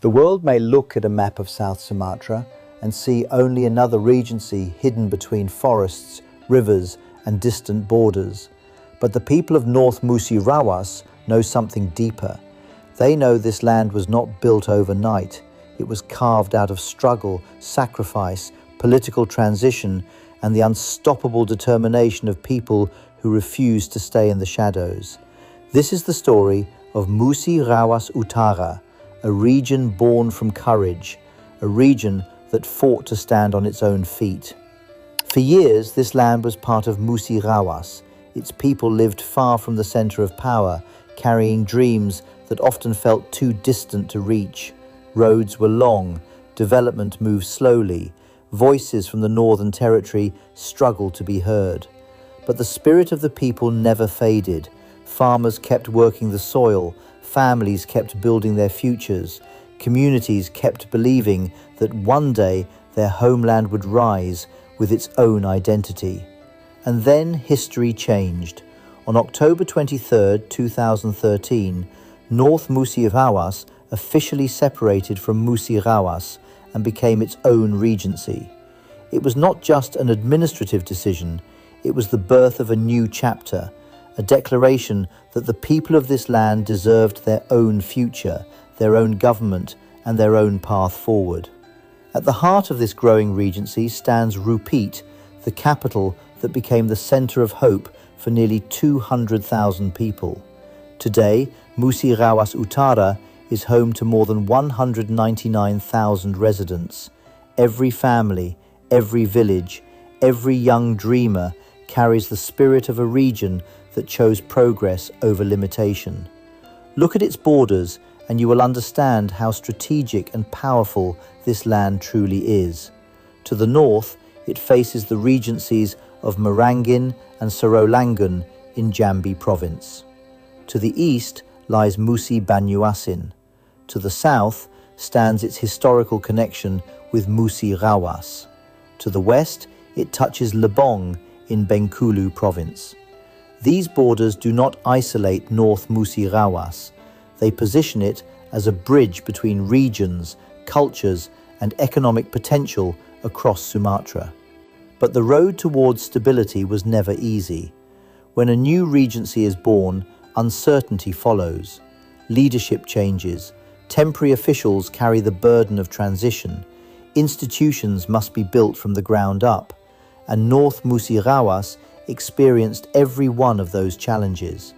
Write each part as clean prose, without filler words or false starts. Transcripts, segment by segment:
The world may look at a map of South Sumatra and see only another regency hidden between forests, rivers, and distant borders. But the people of North Musi Rawas know something deeper. They know this land was not built overnight. It was carved out of struggle, sacrifice, political transition, and the unstoppable determination of people who refused to stay in the shadows. This is the story of Musi Rawas Utara, a region born from courage, a region that fought to stand on its own feet. For years, this land was part of Musi Rawas. Its people lived far from the center of power, carrying dreams that often felt too distant to reach. Roads were long, development moved slowly, voices from the Northern Territory struggled to be heard. But the spirit of the people never faded. Farmers kept working the soil, families kept building their futures, communities kept believing that one day their homeland would rise with its own identity. And then history changed. On October 23, 2013, North Musi Rawas officially separated from Musi Rawas and became its own regency. It was not just an administrative decision, it was the birth of a new chapter, a declaration that the people of this land deserved their own future, their own government, and their own path forward. At the heart of this growing regency stands Rupit, the capital that became the center of hope for nearly 200,000 people. Today, Musi Rawas Utara is home to more than 199,000 residents. Every family, every village, every young dreamer carries the spirit of a region that chose progress over limitation. Look at its borders and you will understand how strategic and powerful this land truly is. To the north, it faces the regencies of Merangin and Sarawangun in Jambi province. To the east lies Musi Banyuasin. To the south stands its historical connection with Musi Rawas. To the west, it touches Lebong in Bengkulu province. These borders do not isolate North Musi Rawas. They position it as a bridge between regions, cultures, and economic potential across Sumatra. But the road towards stability was never easy. When a new regency is born, uncertainty follows. Leadership changes. Temporary officials carry the burden of transition. Institutions must be built from the ground up. And North Musi Rawas experienced every one of those challenges.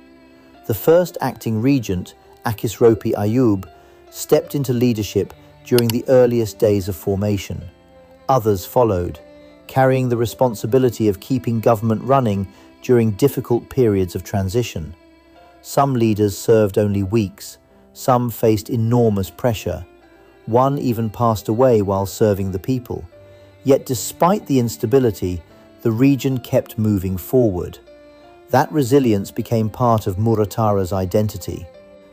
The first acting regent, Akisropi Ayub, stepped into leadership during the earliest days of formation. Others followed, carrying the responsibility of keeping government running during difficult periods of transition. Some leaders served only weeks, some faced enormous pressure. One even passed away while serving the people. Yet despite the instability, the region kept moving forward. That resilience became part of Muratara's identity.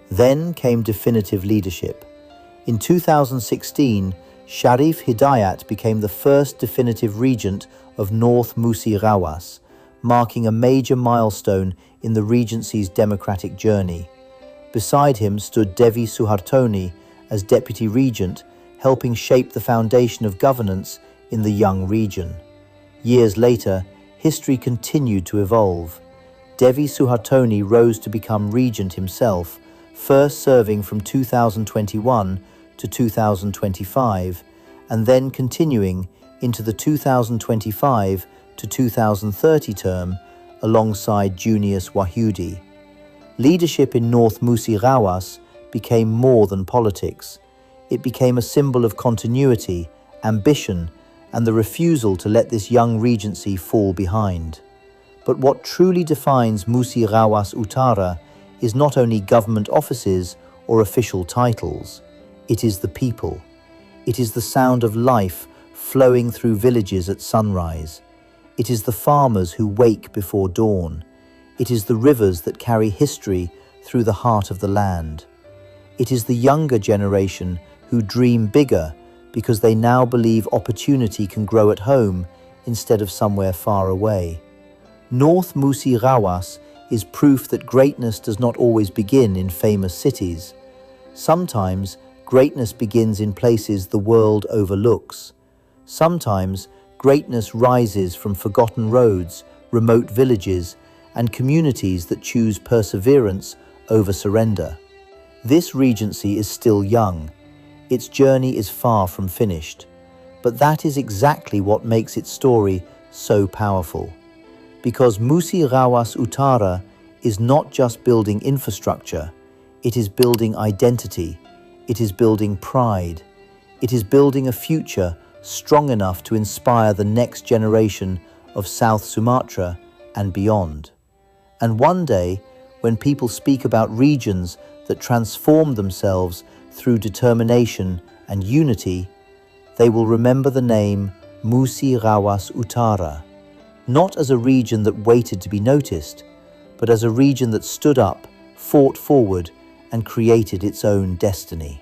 Then came definitive leadership. In 2016, Sharif Hidayat became the first definitive regent of North Musi Rawas, marking a major milestone in the regency's democratic journey. Beside him stood Devi Suhartoni as deputy regent, helping shape the foundation of governance in the young region. Years later, history continued to evolve. Devi Suhartoni rose to become regent himself, first serving from 2021 to 2025, and then continuing into the 2025 to 2030 term alongside Junius Wahyudi. Leadership in North Musi Rawas became more than politics. It became a symbol of continuity, ambition, and the refusal to let this young regency fall behind. But what truly defines Musi Rawas Utara is not only government offices or official titles. It is the people. It is the sound of life flowing through villages at sunrise. It is the farmers who wake before dawn. It is the rivers that carry history through the heart of the land. It is the younger generation who dream bigger because they now believe opportunity can grow at home instead of somewhere far away. North Musi Rawas is proof that greatness does not always begin in famous cities. Sometimes Greatness begins in places the world overlooks. Sometimes, greatness rises from forgotten roads, remote villages, and communities that choose perseverance over surrender. This regency is still young. Its journey is far from finished. But that is exactly what makes its story so powerful. Because Musi Rawas Utara is not just building infrastructure, it is building identity, it is building pride, it is building a future strong enough to inspire the next generation of South Sumatra and beyond. And one day, when people speak about regions that transform themselves through determination and unity, they will remember the name Musi Rawas Utara, not as a region that waited to be noticed, but as a region that stood up, fought forward, and created its own destiny.